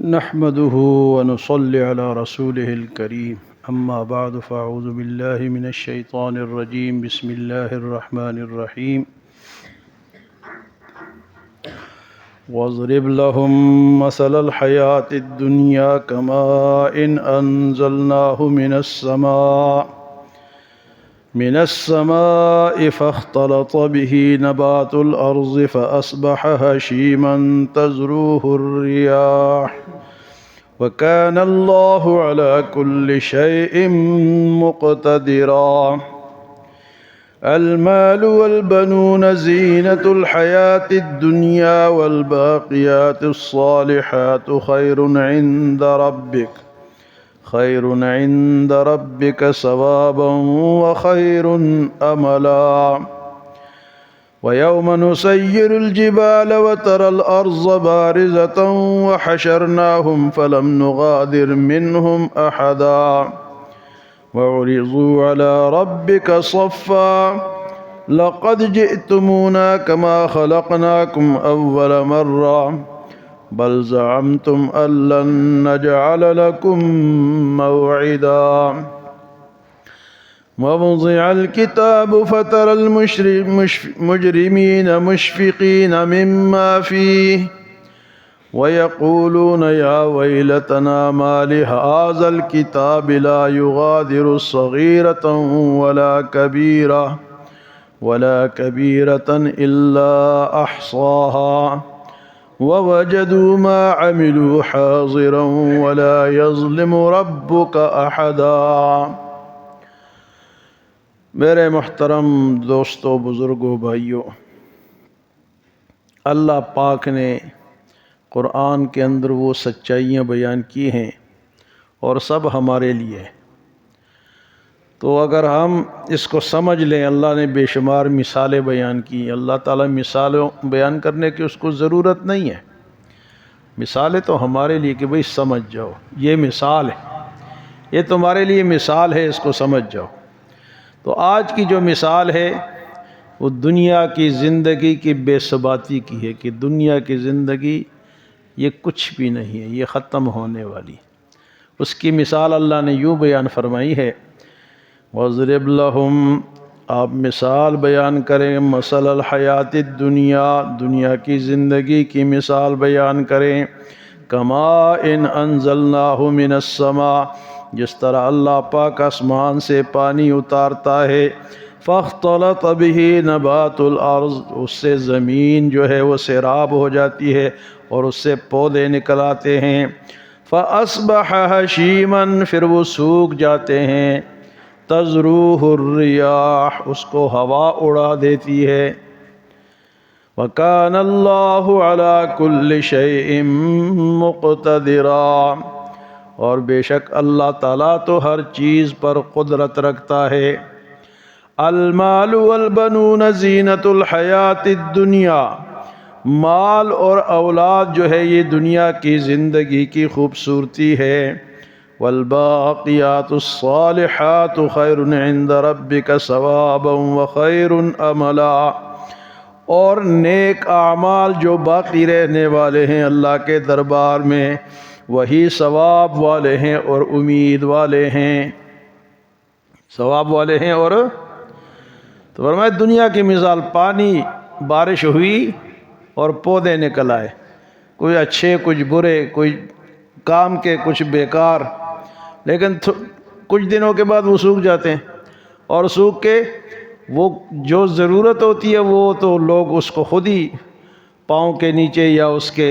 نحمده ونصلي على رسوله الكريم أما بعد فأعوذ بالله من الشيطان الرجيم بسم الله الرحمن الرحيم واضرب لهم مثل الحياة الدنيا كماء أنزلناه من السماء فاختلط به نبات الأرض فأصبح هشيما تذروه الرياح وكان الله على كل شيء مقتدرا المال والبنون زينة الحياة الدنيا والباقيات الصالحات خير عند ربك ثوابا وخير أملا ويوم نسير الجبال وترى الأرض بارزة وحشرناهم فلم نغادر منهم أحدا وعرضوا على ربك صفا لقد جئتمونا كما خلقناكم أول مرة بل زعمتم أن لن نجعل لكم موعدا ووضع الكتاب فترى المجرمين مشفقين مما فيه ويقولون يا ويلتنا ما لهذا الكتاب لا يغادر صغيرة ولا كبيرة إلا أحصاها ووجدوا ما عملوا حاضرا ولا يظلم ربك أحدا۔ میرے محترم دوستو، بزرگوں، بھائیوں، اللہ پاک نے قرآن کے اندر وہ سچائیاں بیان کی ہیں اور سب ہمارے لیے۔ تو اگر ہم اس کو سمجھ لیں، اللہ نے بے شمار مثالیں بیان کی۔ اللہ تعالیٰ مثالوں بیان کرنے کی اس کو ضرورت نہیں ہے، مثالیں تو ہمارے لیے کہ بھئی سمجھ جاؤ، یہ مثال ہے، یہ تمہارے لیے مثال ہے، اس کو سمجھ جاؤ۔ تو آج کی جو مثال ہے وہ دنیا کی زندگی کی بے ثباتی کی ہے کہ دنیا کی زندگی یہ کچھ بھی نہیں ہے، یہ ختم ہونے والی۔ اس کی مثال اللہ نے یوں بیان فرمائی ہے، وَاضْرِبْ لَهُمْ، آپ مثال بیان کریں، مثل الحیات الدنیا، دنیا کی زندگی کی مثال بیان کریں، کماء انزلناہ من السماء، جس طرح اللہ پاک آسمان سے پانی اتارتا ہے، فاختلط به نبات الارض، اس سے زمین جو ہے وہ سیراب ہو جاتی ہے اور اس سے پودے نکل آتے ہیں، فاصبح ہشیما، پھر وہ سوکھ جاتے ہیں، تذروہ الریاح، اس کو ہوا اڑا دیتی ہے، وَكَانَ اللَّهُ عَلَى كُلِّ شَيْءٍ مُقْتَدِرًا، اور بے شک اللہ تعالیٰ تو ہر چیز پر قدرت رکھتا ہے۔ المال والبنون زینت الحیات الدنیا، مال اور اولاد جو ہے یہ دنیا کی زندگی کی خوبصورتی ہے۔ والباقیات الصالحات خیر عند ربک ثوابا وخیر املا، اور نیک اعمال جو باقی رہنے والے ہیں اللہ کے دربار میں، وہی ثواب والے ہیں اور امید والے ہیں، ثواب والے ہیں۔ اور تو فرمایا دنیا کی مثال، پانی، بارش ہوئی اور پودے نکل آئے، کوئی اچھے کچھ برے، کوئی کام کے کچھ بیکار، لیکن کچھ دنوں کے بعد وہ سوکھ جاتے ہیں، اور سوکھ کے وہ جو ضرورت ہوتی ہے وہ تو لوگ اس کو خود ہی پاؤں کے نیچے یا اس کے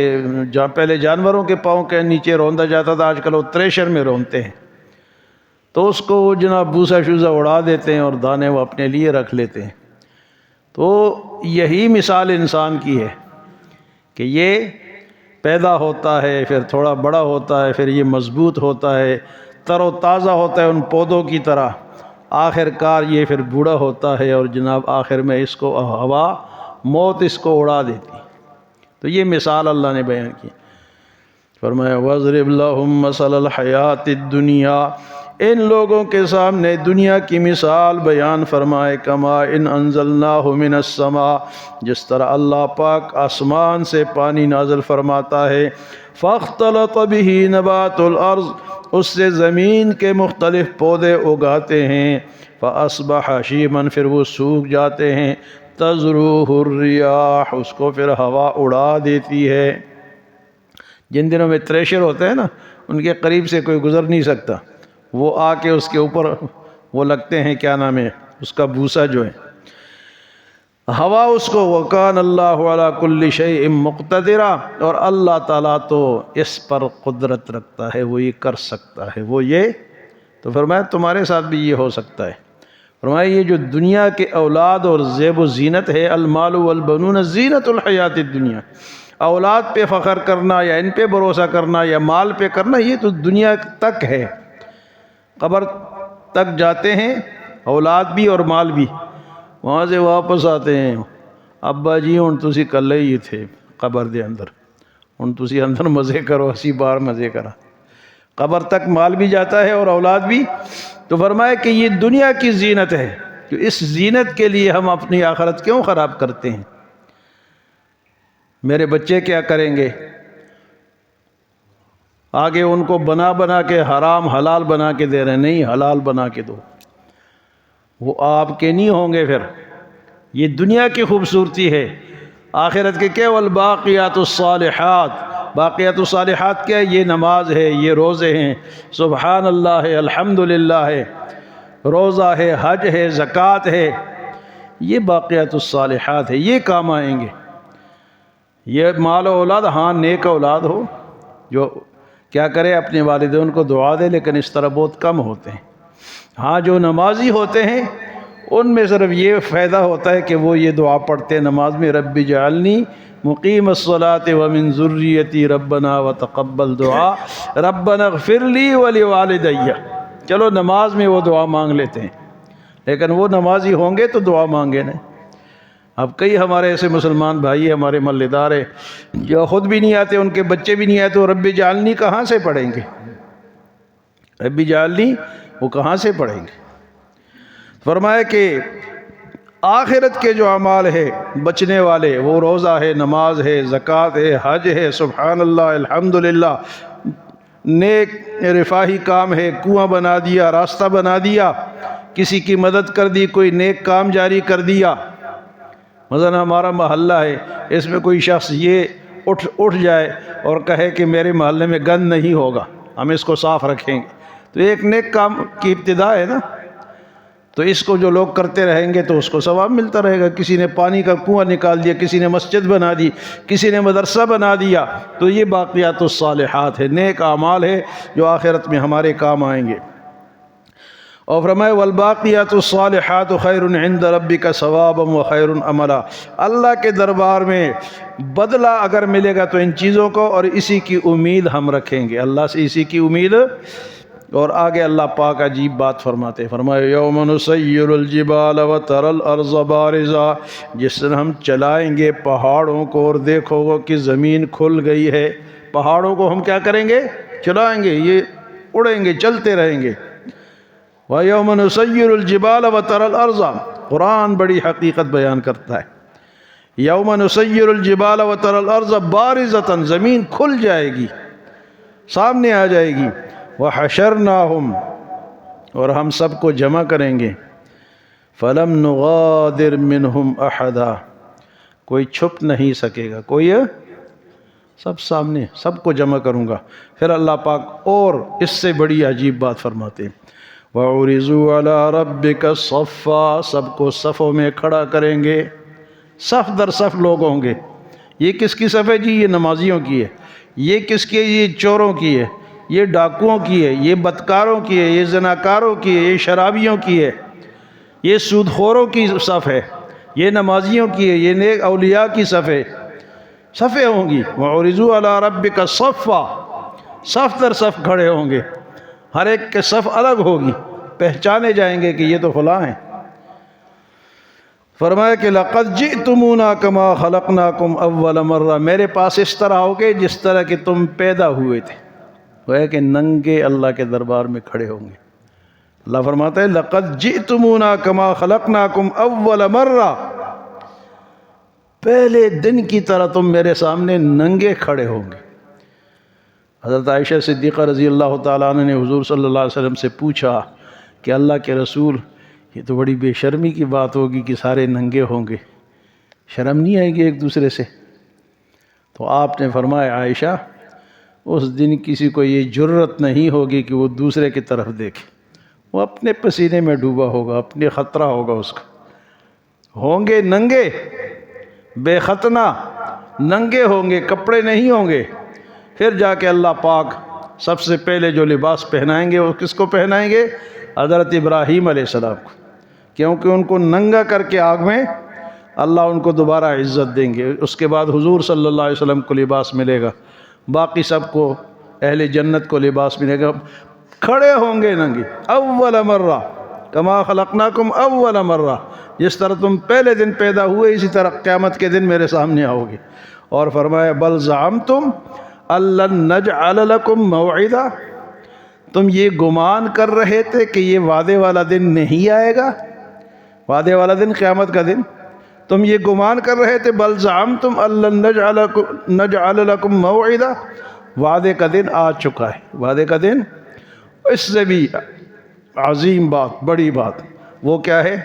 جہاں پہلے جانوروں کے پاؤں کے نیچے روندا جاتا تھا، آج کل وہ تھریشر میں رونتے ہیں، تو اس کو وہ جناب بھوسا شوسا اڑا دیتے ہیں اور دانے وہ اپنے لیے رکھ لیتے ہیں۔ تو یہی مثال انسان کی ہے کہ یہ پیدا ہوتا ہے، پھر تھوڑا بڑا ہوتا ہے، پھر یہ مضبوط ہوتا ہے، تر و تازہ ہوتا ہے ان پودوں کی طرح، آخر کار یہ پھر بوڑھا ہوتا ہے اور جناب آخر میں اس کو ہوا، موت اس کو اڑا دیتی۔ تو یہ مثال اللہ نے بیان کی، فرمایا وَاضْرِبْ لَهُمْ مَثَلَ الْحَيَاةِ الدُّنْيَا، ان لوگوں کے سامنے دنیا کی مثال بیان فرمائے، کما ان انزلناہ من السماء، جس طرح اللہ پاک آسمان سے پانی نازل فرماتا ہے، فاختلط به نبات الارض، اس سے زمین کے مختلف پودے اگاتے ہیں، فاصبح ہشیما، پھر وہ سوکھ جاتے ہیں، تذروہ الریاح، اس کو پھر ہوا اڑا دیتی ہے۔ جن دنوں میں تھریشر ہوتے ہیں نا، ان کے قریب سے کوئی گزر نہیں سکتا، وہ آ کے اس کے اوپر وہ لگتے ہیں، کیا نام ہے اس کا، بھوسا جو ہے، ہوا اس کو۔ وَكَانَ اللَّهُ عَلَى كُلِّ شَيْءٍ مُقْتَدِرًا، اور اللہ تعالیٰ تو اس پر قدرت رکھتا ہے، وہ یہ کر سکتا ہے، وہ یہ۔ تو فرمایا تمہارے ساتھ بھی یہ ہو سکتا ہے۔ فرمایا یہ جو دنیا کے اولاد اور زیب و زینت ہے، المال والبنون زینت الحیات الدنیا، اولاد پہ فخر کرنا یا ان پہ بھروسہ کرنا یا مال پہ کرنا، یہ تو دنیا تک ہے، قبر تک جاتے ہیں اولاد بھی اور مال بھی، وہاں سے واپس آتے ہیں، ابا جی ہن تسی کلے ہی تھے قبر دے اندر، ہن تسی اندر مزے کرو، اسی بار مزے کرا۔ قبر تک مال بھی جاتا ہے اور اولاد بھی۔ تو فرمایا کہ یہ دنیا کی زینت ہے، تو اس زینت کے لیے ہم اپنی آخرت کیوں خراب کرتے ہیں؟ میرے بچے کیا کریں گے؟ آگے ان کو بنا بنا کے حرام حلال بنا کے دے رہے ہیں، نہیں، حلال بنا کے دو، وہ آپ کے نہیں ہوں گے پھر۔ یہ دنیا کی خوبصورتی ہے، آخرت کے کیا؟ والباقیات الصالحات، باقیات الصالحات کیا ہے؟ یہ نماز ہے، یہ روزے ہیں، سبحان اللہ ہے، الحمدللہ ہے، روزہ ہے، حج ہے، زکوٰۃ ہے، یہ باقیات الصالحات ہے، یہ کام آئیں گے۔ یہ مال و اولاد، ہاں نیک اولاد ہو جو کیا کرے، اپنے والدین کو دعا دے، لیکن اس طرح بہت کم ہوتے ہیں۔ ہاں جو نمازی ہوتے ہیں ان میں صرف یہ فائدہ ہوتا ہے کہ وہ یہ دعا پڑھتے ہیں نماز میں، رب اجعلنی مقیم الصلاۃ ومن ذریتی ربنا وتقبل دعا ربنا اغفر لی ولوالدی۔ چلو نماز میں وہ دعا مانگ لیتے ہیں، لیکن وہ نمازی ہوں گے تو دعا مانگے نا۔ اب کئی ہمارے ایسے مسلمان بھائی، ہمارے محلے دار ہیں جو خود بھی نہیں آتے، ان کے بچے بھی نہیں آتے، وہ رب اجعلنی کہاں سے پڑھیں گے؟ رب اجعلنی وہ کہاں سے پڑھیں گے؟ فرمایا کہ آخرت کے جو اعمال ہے بچنے والے، وہ روزہ ہے، نماز ہے، زکوٰۃ ہے، حج ہے، سبحان اللہ، الحمدللہ، نیک رفاہی کام ہے، کنواں بنا دیا، راستہ بنا دیا، کسی کی مدد کر دی، کوئی نیک کام جاری کر دیا۔ مثلا ہمارا محلہ ہے، اس میں کوئی شخص یہ اٹھ جائے اور کہے کہ میرے محلے میں گند نہیں ہوگا، ہم اس کو صاف رکھیں گے، تو ایک نیک کام کی ابتدا ہے نا۔ تو اس کو جو لوگ کرتے رہیں گے تو اس کو ثواب ملتا رہے گا۔ کسی نے پانی کا کنواں نکال دیا، کسی نے مسجد بنا دی، کسی نے مدرسہ بنا دیا، تو یہ باقیات الصالحات ہے، نیک اعمال ہے جو آخرت میں ہمارے کام آئیں گے۔ اور فرمائے والباقیات الصالحات خیر عند ربک ثوابا وخیر املا، اللہ کے دربار میں بدلہ اگر ملے گا تو ان چیزوں کو، اور اسی کی امید ہم رکھیں گے، اللہ سے اسی کی امید۔ اور آگے اللہ پاک عجیب بات فرماتے، فرمائے یوم نسیر الجبال وتری الارض بارزا، جس دن ہم چلائیں گے پہاڑوں کو اور دیکھو گے کہ زمین کھل گئی ہے۔ پہاڑوں کو ہم کیا کریں گے؟ چلائیں گے، یہ اڑیں گے، چلتے رہیں گے۔ وَيَوْمَ نُسَيِّرُ الْجِبَالَ وَتَرَى الْأَرْضَ، قرآن بڑی حقیقت بیان کرتا ہے۔ یوم نسیر الجبال وتری الارض بارزۃ، زمین کھل جائے گی، سامنے آ جائے گی۔ وحشرناہم، اور ہم سب کو جمع کریں گے۔ فلم نغادر منہم احدا، کوئی چھپ نہیں سکے گا، کوئی، سب سامنے، سب کو جمع کروں گا۔ پھر اللہ پاک اور اس سے بڑی عجیب بات فرماتے ہیں، وَعُرِضُوا عَلَىٰ رَبِّكَ صَفًّا، سب کو صفوں میں کھڑا کریں گے، صف در صف لوگ ہوں گے۔ یہ کس کی صف ہے جی؟ یہ نمازیوں کی ہے۔ یہ کس کی ہے؟ یہ چوروں کی ہے، یہ ڈاکوؤں کی ہے، یہ بدکاروں کی ہے، یہ زناکاروں کی ہے، یہ شرابیوں کی ہے، یہ سود خوروں کی صف ہے، یہ نمازیوں کی ہے، یہ نیک اولیاء کی صف ہے، صفیں ہوں گی۔ وَعُرِضُوا عَلَىٰ رَبِّكَ صَفًّا، صف در صف کھڑے ہوں گے، ہر ایک کے صف الگ ہوگی، پہچانے جائیں گے کہ یہ تو فلاں ہیں۔ فرمایا کہ لَقَدْ جِئْتُمُونَا كَمَا خَلَقْنَاكُمْ أَوَّلَ مَرَّةٍ، میرے پاس اس طرح ہوگے جس طرح کہ تم پیدا ہوئے تھے۔ وہ ہے کہ ننگے اللہ کے دربار میں کھڑے ہوں گے۔ اللہ فرماتا ہے لَقَدْ جِئْتُمُونَا كَمَا خَلَقْنَاكُمْ أَوَّلَ مَرَّةٍ، پہلے دن کی طرح تم میرے سامنے ننگے کھڑے ہوں گے۔ حضرت عائشہ صدیقہ رضی اللہ تعالیٰ عنہ نے حضور صلی اللہ علیہ وسلم سے پوچھا کہ اللہ کے رسول، یہ تو بڑی بے شرمی کی بات ہوگی کہ سارے ننگے ہوں گے، شرم نہیں آئے گی ایک دوسرے سے؟ تو آپ نے فرمایا عائشہ، اس دن کسی کو یہ جرت نہیں ہوگی کہ وہ دوسرے کی طرف دیکھے، وہ اپنے پسینے میں ڈوبا ہوگا، اپنے خطرہ ہوگا اس کا۔ ہوں گے ننگے، بے ختنہ ننگے ہوں گے، کپڑے نہیں ہوں گے، پھر جا کے اللہ پاک سب سے پہلے جو لباس پہنائیں گے وہ کس کو پہنائیں گے؟ حضرت ابراہیم علیہ السلام کو، کیونکہ ان کو ننگا کر کے آگ میں اللہ ان کو دوبارہ عزت دیں گے۔ اس کے بعد حضور صلی اللہ علیہ وسلم کو لباس ملے گا، باقی سب کو، اہل جنت کو لباس ملے گا، کھڑے ہوں گے ننگے، اول مرہ کما خلقناکم اول مرہ، جس طرح تم پہلے دن پیدا ہوئے اسی طرح قیامت کے دن میرے سامنے آؤ گے۔ اور فرمایا بل زعمتم ان نجعل لکم موعدا، تم یہ گمان کر رہے تھے کہ یہ وعدے والا دن نہیں آئے گا، وعدے والا دن قیامت کا دن، تم یہ گمان کر رہے تھے بل زعمتم ان نجعل لکم موعدا، وعدے کا دن آ چکا ہے، وعدے کا دن۔ اس سے بھی عظیم بات، بڑی بات، وہ کیا ہے؟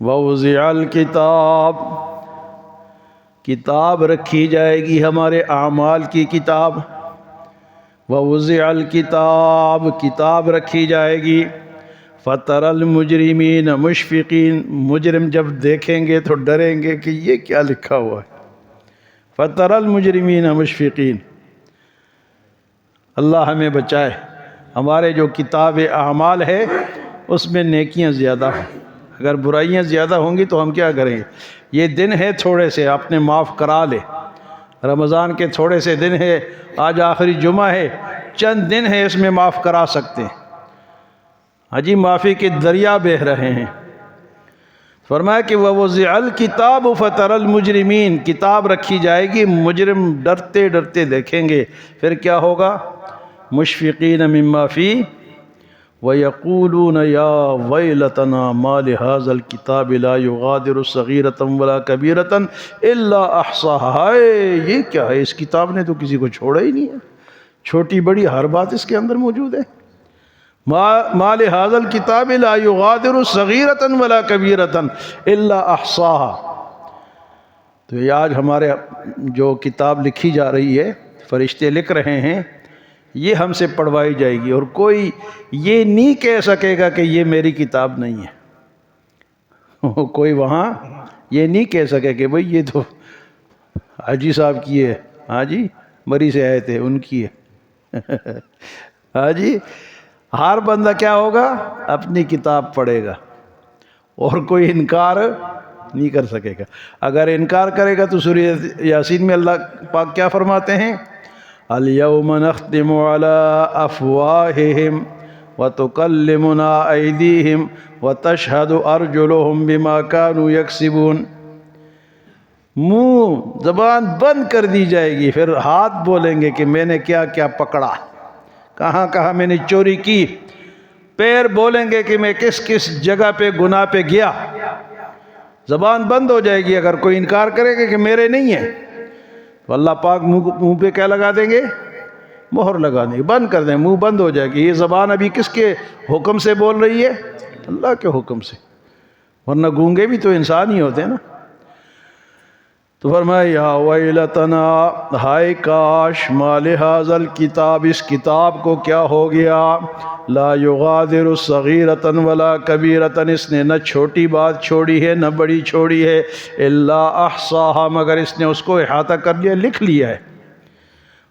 وَوُضِعَ الْكِتَابُ، کتاب رکھی جائے گی، ہمارے اعمال کی کتاب۔ وَوُضِعَ الْكِتَابُ، کتاب رکھی جائے گی۔ فَتَرَى الْمُجْرِمِينَ مُشْفِقِينَ، مجرم جب دیکھیں گے تو ڈریں گے کہ یہ کیا لکھا ہوا ہے۔ فَتَرَى الْمُجْرِمِينَ مُشْفِقِينَ، اللہ ہمیں بچائے، ہمارے جو کتاب اعمال ہے اس میں نیکیاں زیادہ ہیں، اگر برائیاں زیادہ ہوں گی تو ہم کیا کریں گے؟ یہ دن ہے تھوڑے سے، آپ نے معاف کرا لے، رمضان کے تھوڑے سے دن ہے، آج آخری جمعہ ہے، چند دن ہے، اس میں معاف کرا سکتے ہیں۔ حجی معافی کے دریا بہہ رہے ہیں۔ فرمایا کہ وَوُضِعَ الْكِتَابُ فَتَرَى الْمُجْرِمِينَ، کتاب رکھی جائے گی، مجرم ڈرتے ڈرتے دیکھیں گے، پھر کیا ہوگا؟ مشفقین مما فیہ وَيَقُولُونَ يَا وَيْلَتَنَا مَا لِهَذَا الْكِتَابِ لَا يُغَادِرُ صَغِيرَةً وَلَا كَبِيرَةً إِلَّا أَحْصَاهَا، یہ کیا ہے؟ اس کتاب نے تو کسی کو چھوڑا ہی نہیں ہے، چھوٹی بڑی ہر بات اس کے اندر موجود ہے۔ مَا لِهَذَا الْكِتَابِ لَا يُغَادِرُ صَغِيرَةً وَلَا كَبِيرَةً إِلَّا أَحْصَاهَا، تو یہ آج ہمارے جو کتاب لکھی جا رہی ہے، فرشتے لکھ رہے ہیں، یہ ہم سے پڑھوائی جائے گی، اور کوئی یہ نہیں کہہ سکے گا کہ یہ میری کتاب نہیں ہے۔ کوئی وہاں یہ نہیں کہہ سکے کہ بھئی یہ تو حاجی صاحب کی ہے، ہاں جی مری سے آئے تھے ان کی ہے۔ ہاں جی، ہر بندہ کیا ہوگا؟ اپنی کتاب پڑھے گا، اور کوئی انکار نہیں کر سکے گا۔ اگر انکار کرے گا تو سورہ یاسین میں اللہ پاک کیا فرماتے ہیں؟ الْيَوْمَ نَخْتِمُ عَلَىٰ أَفْوَاهِهِمْ وَتُكَلِّمُنَا أَيْدِيهِمْ وَتَشْهَدُ أَرْجُلُهُمْ بِمَا كَانُوا يَكْسِبُونَ، منہ زبان بند کر دی جائے گی، پھر ہاتھ بولیں گے کہ میں نے کیا کیا پکڑا، کہاں کہاں میں نے چوری کی، پیر بولیں گے کہ میں کس کس جگہ پہ گناہ پہ گیا، زبان بند ہو جائے گی۔ اگر کوئی انکار کرے گا کہ میرے نہیں ہے تو اللہ پاک منہ پہ کیا لگا دیں گے؟ مہر لگا دیں گے، بند کر دیں، منہ بند ہو جائے گی۔ یہ زبان ابھی کس کے حکم سے بول رہی ہے؟ اللہ کے حکم سے، ورنہ گونگے بھی تو انسان ہی ہوتے ہیں نا۔ تو فرمایا یا ویلتنا، ہائے کاش، ما لہذا الکتاب، اس کتاب کو کیا ہو گیا؟ لا یغادر صغیرۃ ولا کبیرۃ، اس نے نہ چھوٹی بات چھوڑی ہے نہ بڑی چھوڑی ہے، الا احصاها، مگر اس نے اس کو احاطہ کر لیا، لکھ لیا ہے۔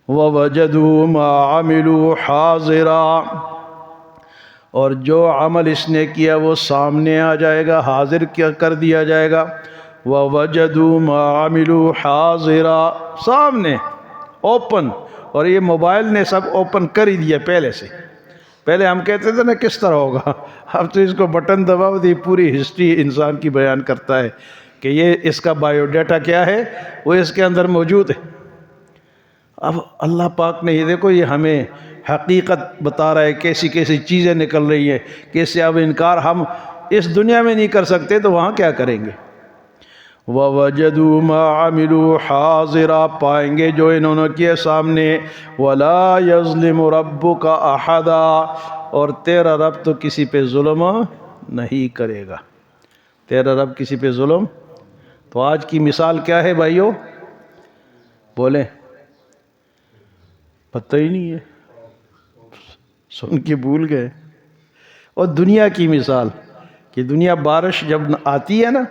ووجدوا ما عملوا حاضرا، اور جو عمل اس نے کیا وہ سامنے آ جائے گا، حاضر کیا کر دیا جائے گا۔ وَوَجَدُوا مَا عَمِلُوا حَاضِرًا، سامنے اوپن، اور یہ موبائل نے سب اوپن کر ہی دیا پہلے سے۔ پہلے ہم کہتے تھے نا کس طرح ہوگا، اب تو اس کو بٹن دباؤ دی پوری ہسٹری انسان کی بیان کرتا ہے کہ یہ اس کا بایو ڈیٹا کیا ہے، وہ اس کے اندر موجود ہے۔ اب اللہ پاک نے یہ دیکھو، یہ ہمیں حقیقت بتا رہا ہے، کیسی کیسی چیزیں نکل رہی ہیں، کہ اس سے اب انکار ہم اس دنیا میں نہیں کر سکتے تو وہاں کیا کریں گے؟ وَوَجَدُوا مَا عَمِلُوا حَاضِرًا، پائیں گے جو انہوں نے کیا سامنے. وَلَا يَظْلِمُ رَبُّكَ أَحَدًا، اور تیرا رب تو کسی پہ ظلم نہیں کرے گا. تیرا رب کسی پہ ظلم. تو آج کی مثال کیا ہے بھائیو؟ بولیں. پتہ ہی نہیں ہے، سن کے بھول گئے. اور دنیا کی مثال کہ دنیا بارش جب آتی ہے نا،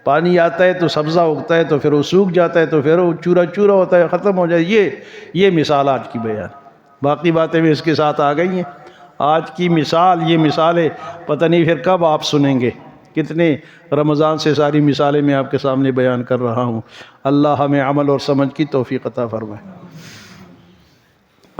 پانی آتا ہے تو سبزہ اگتا ہے، تو پھر وہ سوکھ جاتا ہے، تو پھر وہ چورا چورا ہوتا ہے، ختم ہو جائے. یہ مثال آج کی بیان. باقی باتیں بھی اس کے ساتھ آ گئی ہیں. آج کی مثال یہ مثال ہے، پتہ نہیں پھر کب آپ سنیں گے. کتنے رمضان سے ساری مثالیں میں آپ کے سامنے بیان کر رہا ہوں. اللہ ہمیں عمل اور سمجھ کی توفیق عطا فرمائے.